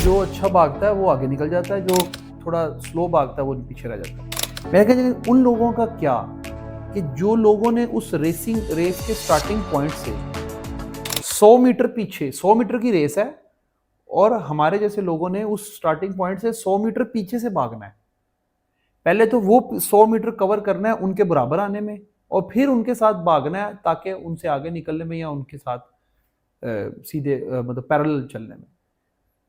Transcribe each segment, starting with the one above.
जो अच्छा भागता है वो आगे निकल जाता है, जो थोड़ा स्लो भागता है वो पीछे रह जाता है। मैं कहता उन लोगों का क्या, कि जो लोगों ने उस रेस के स्टार्टिंग पॉइंट से 100 मीटर पीछे, 100 मीटर की रेस है और हमारे जैसे लोगों ने उस स्टार्टिंग पॉइंट से 100 मीटर पीछे से भागना है। पहले तो वो 100 मीटर कवर करना है उनके बराबर आने में, और फिर उनके साथ भागना है ताकि उनसे आगे निकलने में या उनके साथ सीधे मतलब पैरेलल चलने में।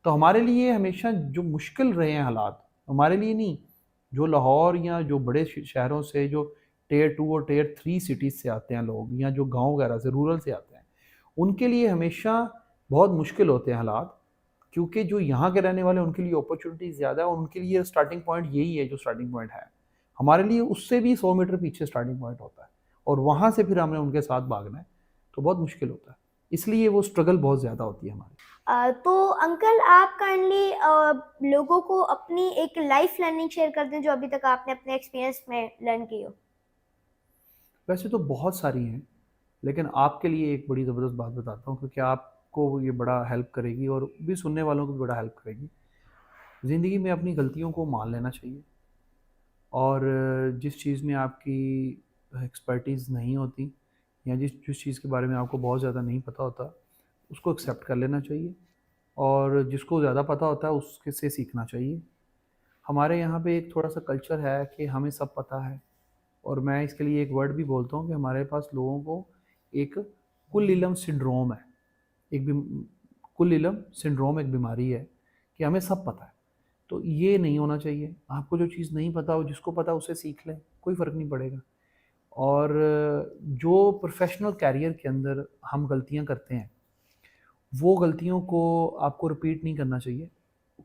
तो हमारे लिए हमेशा जो मुश्किल रहे हैं हालात, हमारे लिए नहीं, जो लाहौर या जो बड़े शहरों से, जो टियर 2 और टियर 3 सिटीज़ से आते हैं लोग, या जो गांव वगैरह से, रूरल से आते हैं, उनके लिए हमेशा बहुत मुश्किल होते हैं हालात, क्योंकि जो यहाँ के रहने वाले उनके लिए अपॉर्चुनिटी ज़्यादा है और उनके लिए स्टार्टिंग पॉइंट यही है जो स्टार्टिंग पॉइंट है। हमारे लिए उससे भी 100 मीटर पीछे स्टार्टिंग पॉइंट होता है और वहाँ से फिर हमें उनके साथ भागना है, तो बहुत मुश्किल होता है। इसलिए वो स्ट्रगल बहुत ज़्यादा होती है हमारी। तो अंकल आप काइंडली लोगों को अपनी एक लाइफ लर्निंग शेयर कर दें जो अभी तक आपने अपने एक्सपीरियंस में लर्न की हो। वैसे तो बहुत सारी हैं, लेकिन आपके लिए एक बड़ी ज़बरदस्त बात बताता हूँ, क्योंकि आपको ये बड़ा हेल्प करेगी और भी सुनने वालों को भी बड़ा हेल्प करेगी। ज़िंदगी में अपनी गलतियों को मान लेना चाहिए, और जिस चीज़ में आपकी एक्सपर्टीज़ नहीं होती या जिस जिस चीज़ के बारे में आपको बहुत ज़्यादा नहीं पता होता, उसको एक्सेप्ट कर लेना चाहिए, और जिसको ज़्यादा पता होता है उसके से सीखना चाहिए। हमारे यहाँ पे एक थोड़ा सा कल्चर है कि हमें सब पता है, और मैं इसके लिए एक वर्ड भी बोलता हूँ कि हमारे पास लोगों को एक कुल इलम सिंड्रोम है, एक कुल इलम सिंड्रोम एक बीमारी है कि हमें सब पता है। तो ये नहीं होना चाहिए। आपको जो चीज़ नहीं पता हो, जिसको पता है उसे सीख लें, कोई फ़र्क नहीं पड़ेगा। और जो प्रोफेशनल कैरियर के अंदर हम गलतियाँ करते हैं, वो गलतियों को आपको रिपीट नहीं करना चाहिए,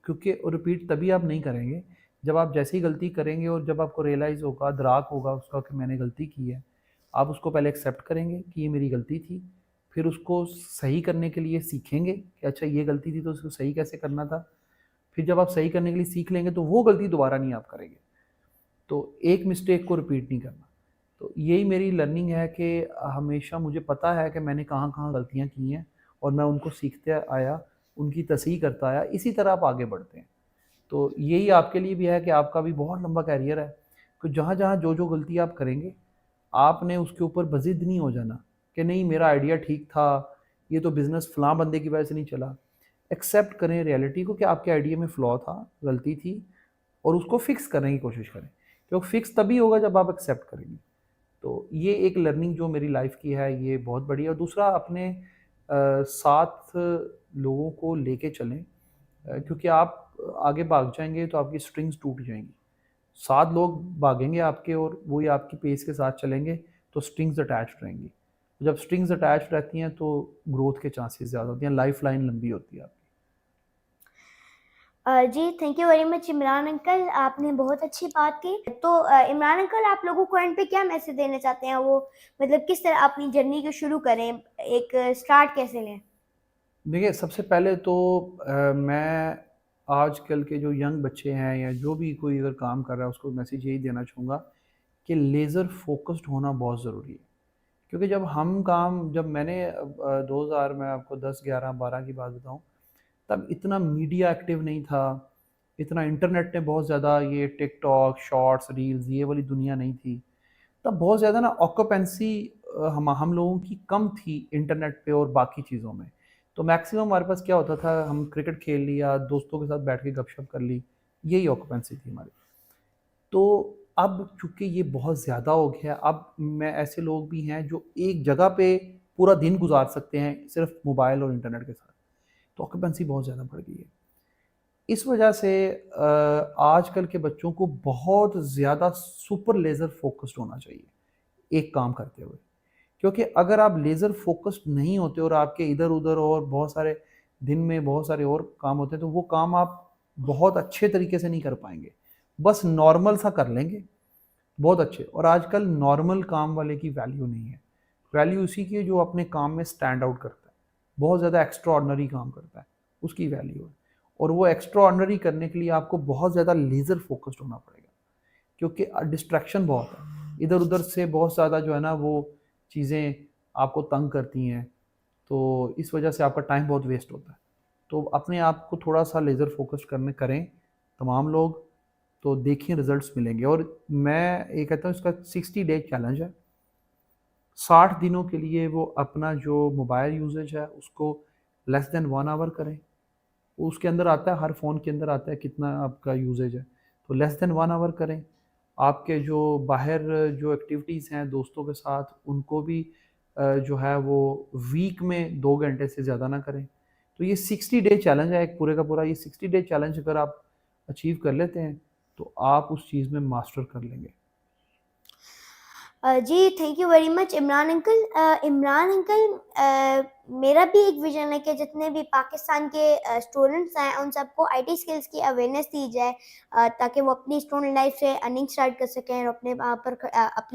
क्योंकि रिपीट तभी आप नहीं करेंगे जब आप जैसे ही गलती करेंगे और जब आपको रियलाइज़ होगा, दराक होगा उसका कि मैंने गलती की है, आप उसको पहले एक्सेप्ट करेंगे कि ये मेरी गलती थी, फिर उसको सही करने के लिए सीखेंगे कि अच्छा ये गलती थी तो उसको सही कैसे करना था। फिर जब आप सही करने के लिए सीख लेंगे तो वो गलती दोबारा नहीं आप करेंगे। तो एक मिस्टेक को रिपीट नहीं करना। तो यही मेरी लर्निंग है कि हमेशा मुझे पता है कि मैंने कहाँ-कहाँ गलतियाँ की हैं और मैं उनको सीखते आया, उनकी तसहीह करता आया, इसी तरह आप आगे बढ़ते हैं। तो यही आपके लिए भी है कि आपका भी बहुत लंबा करियर है, तो जहाँ-जहाँ, जो-जो गलती आप करेंगे, आपने उसके ऊपर बज़िद नहीं हो जाना कि नहीं मेरा आइडिया ठीक था, ये तो बिज़नेस फलाँ बंदे की वजह से नहीं चला। एक्सेप्ट करें रियलिटी को कि आपके आइडिया में फ्लॉ था, गलती थी, और उसको फिक्स करने की कोशिश करें, क्योंकि फिक्स तभी होगा जब आप एक्सेप्ट करेंगे। तो ये एक लर्निंग जो मेरी लाइफ की है, ये बहुत बड़ी है। और दूसरा, अपने साथ लोगों को लेके चलें, क्योंकि आप आगे भाग जाएँगे तो आपकी स्ट्रिंग्स टूट जाएँगी। 7 लोग भागेंगे आपके और वही आपकी पेस के साथ चलेंगे, तो स्ट्रिंग्स अटैच्ड रहेंगी। जब स्ट्रिंग्स अटैच्ड रहती हैं तो ग्रोथ के चांसेस ज़्यादा होते हैं, लाइफ लाइन लंबी होती है आपकी। जी thank you very much Imran uncle, आपने बहुत अच्छी बात की। तो इमरान अंकल आप लोगों को एंड पे क्या मैसेज देना चाहते हैं? वो मतलब किस तरह अपनी जर्नी को शुरू करें, एक स्टार्ट कैसे लें? देखिए, सबसे पहले तो मैं आजकल के जो यंग बच्चे हैं या जो भी कोई अगर काम कर रहा है उसको मैसेज यही देना चाहूँगा कि लेज़र फोकस्ड होना बहुत ज़रूरी है। क्योंकि जब मैंने 2000, मैं आपको 10, 11, 12 की बात बताऊँ, तब इतना मीडिया एक्टिव नहीं था, इतना इंटरनेट ने बहुत ज़्यादा, ये टिकटॉक, शॉर्ट्स, रील्स, ये वाली दुनिया नहीं थी। तब बहुत ज़्यादा ना ऑक्यूपेंसी हम लोगों की कम थी इंटरनेट पे और बाकी चीज़ों में। तो मैक्सिमम हमारे पास क्या होता था, हम क्रिकेट खेल लिया, दोस्तों के साथ बैठ के गपशप कर ली, यही ऑक्यूपेंसी थी हमारी। तो अब चूँकि ये बहुत ज़्यादा हो गया, अब मैं ऐसे लोग भी हैं जो एक जगह पे पूरा दिन गुज़ार सकते हैं सिर्फ़ मोबाइल और इंटरनेट के साथ। तो ऑक्यूपेंसी बहुत ज़्यादा बढ़ गई है। इस वजह से आजकल के बच्चों को बहुत ज़्यादा सुपर लेज़र फ़ोकस्ड होना चाहिए, एक काम करते हुए। क्योंकि अगर आप लेज़र फ़ोकस्ड नहीं होते और आपके इधर-उधर और बहुत सारे दिन में बहुत सारे और काम होते हैं, तो वो काम आप बहुत अच्छे तरीके से नहीं कर पाएँगे। बस नॉर्मल सा कर लेंगे, बहुत अच्छे। और आजकल नॉर्मल काम वाले की वैल्यू नहीं है। वैल्यू उसी की है जो अपने काम में स्टैंड आउट करता है, बहुत ज़्यादा एक्स्ट्रा ऑर्डिनरी काम करता है, उसकी वैल्यू है। और वो एक्स्ट्रा ऑर्डिनरी करने के लिए आपको बहुत ज़्यादा लेज़र फ़ोकस्ड होना पड़ेगा, क्योंकि डिस्ट्रैक्शन बहुत है। इधर-उधर से बहुत ज़्यादा जो है ना वो चीज़ें आपको तंग करती हैं, तो इस वजह से आपका टाइम बहुत वेस्ट होता है। तो अपने आप को थोड़ा सा लेज़र फोकस करने करें तमाम लोग, तो देखिए रिजल्ट्स मिलेंगे। और मैं ये कहता हूँ इसका 60 डे चैलेंज है। 60 दिनों के लिए वो अपना जो मोबाइल यूजेज है उसको लेस देन 1 आवर करें। उसके अंदर आता है, हर फ़ोन के अंदर आता है कितना आपका यूजेज है, तो लेस देन 1 आवर करें। आपके जो बाहर जो एक्टिविटीज़ हैं दोस्तों के साथ, उनको भी जो है वो वीक में 2 घंटे से ज़्यादा ना करें। तो ये 60 डे चैलेंज है एक पूरे का पूरा। ये 60 डे चैलेंज अगर आप अचीव कर लेते हैं तो आप उस चीज़ में मास्टर कर लेंगे। जी, thank you very much Imran uncle. Imran uncle, मेरा भी एक विज़न है कि जितने भी पाकिस्तान के स्टूडेंट्स हैं उन सबको आईटी स्किल्स की अवेयरनेस दी जाए, ताकि वो अपनी स्टूडेंट लाइफ से अर्निंग स्टार्ट कर सकें और अपने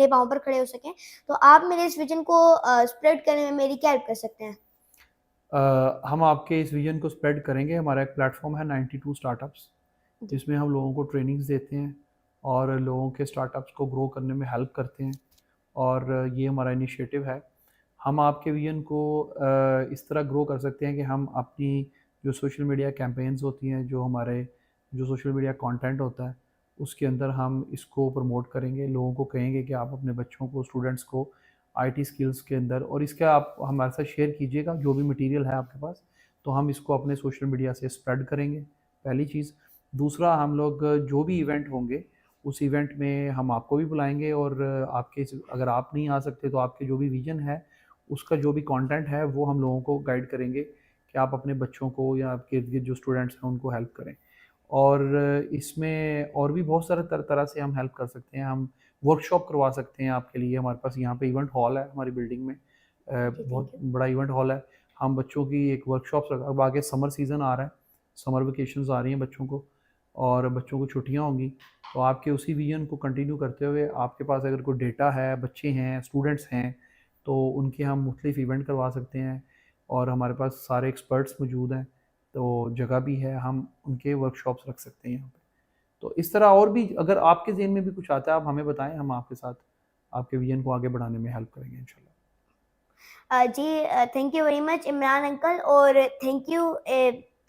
पाँव पर खड़े हो सकें। तो आप मेरे इस विज़न को स्प्रेड करने में मेरी क्या हेल्प कर सकते हैं? हम आपके इस विजन को स्प्रेड करेंगे। हमारा एक प्लेटफॉर्म है 92 स्टार्टअप्स, जी, जिसमें हम लोगों को ट्रेनिंग्स देते हैं और लोगों के स्टार्टअप्स को ग्रो करने में हेल्प करते हैं। और ये हमारा इनिशिएटिव है। हम आपके विजन को इस तरह ग्रो कर सकते हैं कि हम अपनी जो सोशल मीडिया कैंपेन्स होती हैं, जो हमारे जो सोशल मीडिया कंटेंट होता है, उसके अंदर हम इसको प्रमोट करेंगे। लोगों को कहेंगे कि आप अपने बच्चों को, स्टूडेंट्स को आईटी स्किल्स के अंदर, और इसका आप हमारे साथ शेयर कीजिएगा जो भी मटेरियल है आपके पास, तो हम इसको अपने सोशल मीडिया से स्प्रेड करेंगे, पहली चीज़। दूसरा, हम लोग जो भी इवेंट होंगे उस इवेंट में हम आपको भी बुलाएंगे, और आपके अगर आप नहीं आ सकते तो आपके जो भी विजन है उसका जो भी कंटेंट है वो हम लोगों को गाइड करेंगे कि आप अपने बच्चों को या आपके इर्द गिर्द जो स्टूडेंट्स हैं उनको हेल्प करें। और इसमें और भी बहुत सारे तरह से हम हेल्प कर सकते हैं। हम वर्कशॉप करवा सकते हैं आपके लिए। हमारे पास यहाँ पे इवेंट हॉल है हमारी बिल्डिंग में, जी, थैंक बहुत यू। बड़ा इवेंट हॉल है। हम बच्चों की एक वर्कशॉप, अब आगे समर सीज़न आ रहा है, समर वेकेशंस आ रही हैं बच्चों को, और बच्चों को छुट्टियाँ होंगी। तो आपके उसी विजन को कंटिन्यू करते हुए आपके पास अगर कोई डेटा है, बच्चे हैं, स्टूडेंट्स हैं, तो उनके हम मुख्तलिफ इवेंट करवा सकते हैं। और हमारे पास सारे एक्सपर्ट्स मौजूद हैं, तो जगह भी है, हम उनके वर्कशॉप्स रख सकते हैं यहाँ पे। तो इस तरह और भी अगर आपके ज़हन में भी कुछ आता है आप हमें बताएं, हम आपके साथ आपके विजन को आगे बढ़ाने में हेल्प करेंगे इंशाल्लाह। जी, thank you very much Imran uncle, और थैंक यू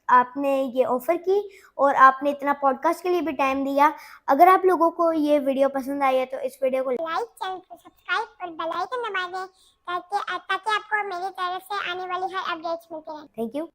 आपने ये ऑफ़र की और आपने इतना पॉडकास्ट के लिए भी टाइम दिया। अगर आप लोगों को ये वीडियो पसंद आई है तो इस वीडियो को लाइक, चैनल को सब्सक्राइब और बेल आइकन दबा दें ताकि आपको मेरी तरफ से आने वाली हर अपडेट्स मिलती रहें। Thank you.